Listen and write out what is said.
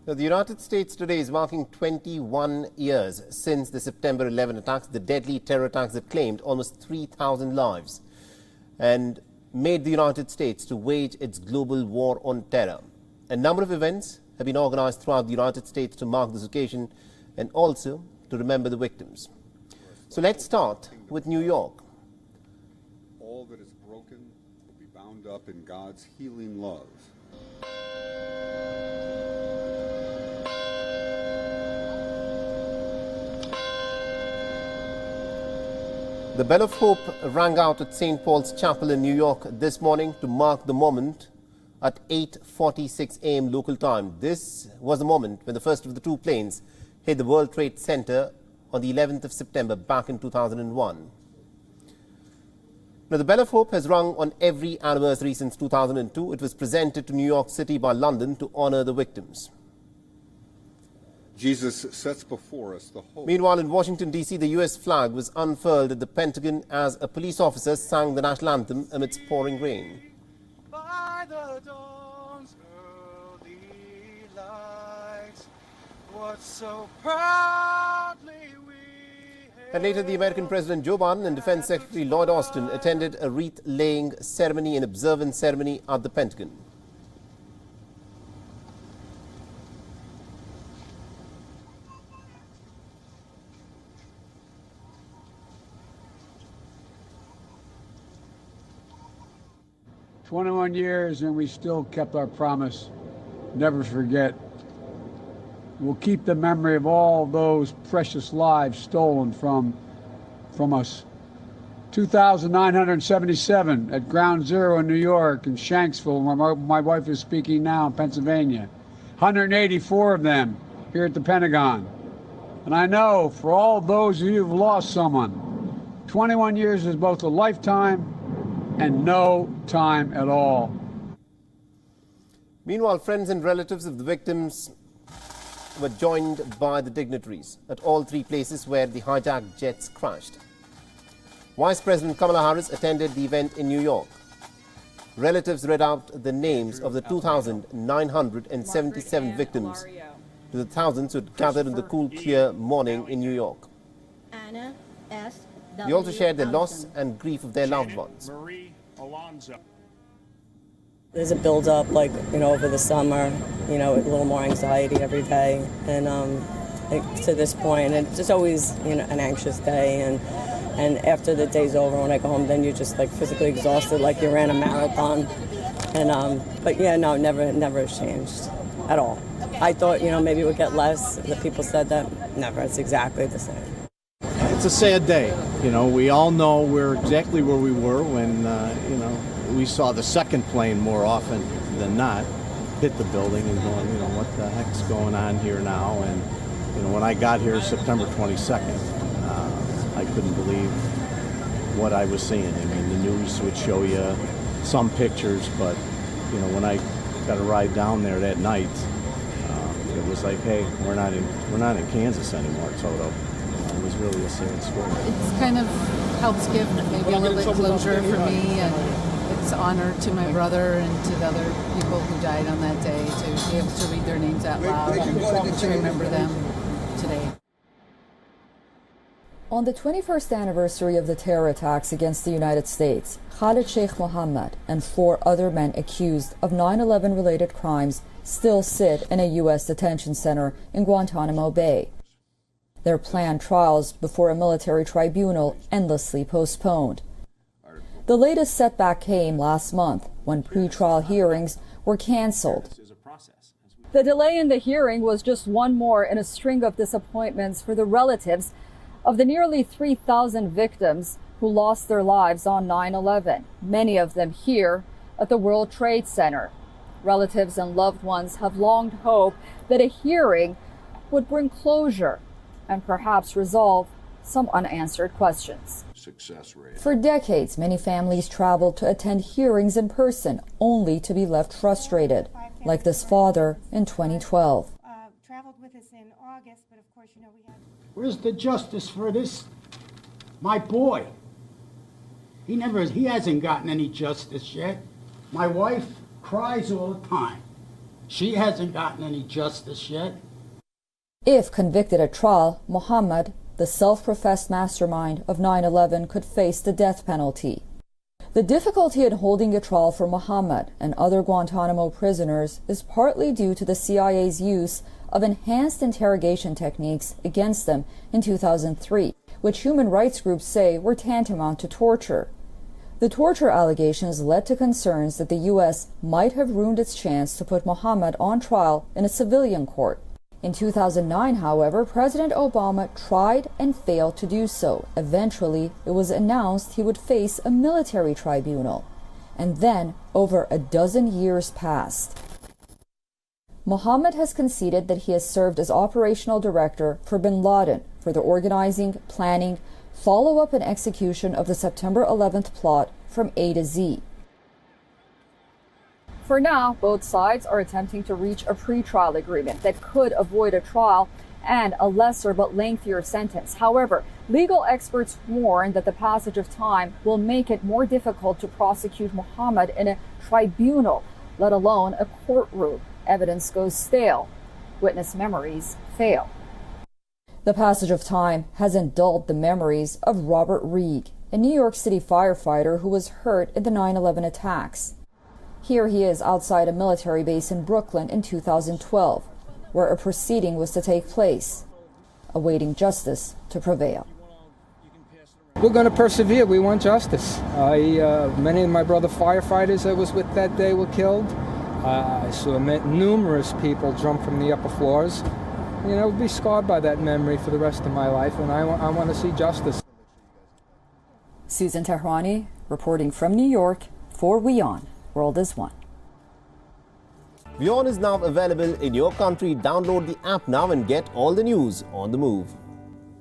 Now, the United States today is marking 21 years since the September 11 attacks, the deadly terror attacks that claimed almost 3,000 lives and made the United States to wage its global war on terror. A number of events have been organized throughout the United States to mark this occasion and also to remember the victims. So let's start with New York. All that is broken will be bound up in God's healing love. The bell of hope rang out at St. Paul's Chapel in New York this morning to mark the moment at 8:46 a.m. local time. This was the moment when the first of the two planes hit the World Trade Center on the 11th of September back in 2001. Now, the bell of hope has rung on every anniversary since 2002. It was presented to New York City by London to honor the victims. Jesus sets before us the hope. Meanwhile, in Washington, D.C., the U.S. flag was unfurled at the Pentagon as a police officer sang the national anthem amidst pouring rain. By the dawn's early lights, what so proudly we And later, the American President Joe Biden and Defense Secretary Lloyd Austin attended a wreath-laying ceremony and observance ceremony at the Pentagon. "21 years and we still kept our promise. Never forget. We'll keep the memory of all those precious lives stolen from us. 2,977 at Ground Zero in New York and Shanksville, where my wife is speaking now in Pennsylvania. 184 of them here at the Pentagon. And I know for all those of you who've lost someone, 21 years is both a lifetime and no time at all." Meanwhile, friends and relatives of the victims were joined by the dignitaries at all three places where the hijacked jets crashed. Vice President Kamala Harris attended the event in New York. Relatives read out the names of the 2,977 victims to the thousands who had gathered in the cool, clear morning in New York. Anna S. They also shared their loss and grief of their loved ones. There's a build-up, over the summer, a little more anxiety every day. And to this point, it's just always, an anxious day. And after the day's over, when I go home, then you're just, physically exhausted, like you ran a marathon. But yeah, no, never has changed at all. I thought, maybe it would get less. The people said that. Never. It's exactly the same. It's a sad day. We all know we're exactly where we were when, we saw the second plane more often than not hit the building and going, what the heck's going on here now? And, when I got here September 22nd, I couldn't believe what I was seeing. I mean, the news would show you some pictures, but, when I got a ride down there that night, it was like, hey, we're not in Kansas anymore, Toto. It was really a sad story. It's kind of helps give maybe a little bit closure for me, and it's honor to my brother and to the other people who died on that day to be able to read their names out loud and to remember them today. On the 21st anniversary of the terror attacks against the United States, Khalid Sheikh Mohammed and 4 other men accused of 9/11 related crimes still sit in a U.S. detention center in Guantanamo Bay. Their planned trials before a military tribunal endlessly postponed. The latest setback came last month when pre-trial hearings were canceled. The delay in the hearing was just one more in a string of disappointments for the relatives of the nearly 3,000 victims who lost their lives on 9/11, many of them here at the World Trade Center. Relatives and loved ones have longed hope that a hearing would bring closure and perhaps resolve some unanswered questions. Success rate. For decades, many families traveled to attend hearings in person, only to be left frustrated, like this father in 2012. Traveled with us in August, but of course, we had... Where's the justice for this? My boy. He hasn't gotten any justice yet. My wife cries all the time. She hasn't gotten any justice yet. If convicted at trial, Mohammed, the self-professed mastermind of 9/11, could face the death penalty. The difficulty in holding a trial for Mohammed and other Guantanamo prisoners is partly due to the CIA's use of enhanced interrogation techniques against them in 2003, which human rights groups say were tantamount to torture. The torture allegations led to concerns that the U.S. might have ruined its chance to put Mohammed on trial in a civilian court. In 2009, however, President Obama tried and failed to do so. Eventually, it was announced he would face a military tribunal. And then, over a dozen years passed. Mohammed has conceded that he has served as operational director for bin Laden for the organizing, planning, follow-up and execution of the September 11th plot from A to Z. For now, both sides are attempting to reach a pretrial agreement that could avoid a trial and a lesser but lengthier sentence. However, legal experts warn that the passage of time will make it more difficult to prosecute Mohammed in a tribunal, let alone a courtroom. Evidence goes stale. Witness memories fail. The passage of time hasn't dulled the memories of Robert Reed, a New York City firefighter who was hurt in the 9/11 attacks. Here he is outside a military base in Brooklyn in 2012, where a proceeding was to take place, awaiting justice to prevail. We're going to persevere. We want justice. Many of my brother firefighters I was with that day were killed. I saw numerous people jump from the upper floors. You know, I would be scarred by that memory for the rest of my life, and I want to see justice. Susan Tehrani, reporting from New York for WION. World is One. WION is now available in your country. Download the app now and get all the news on the move.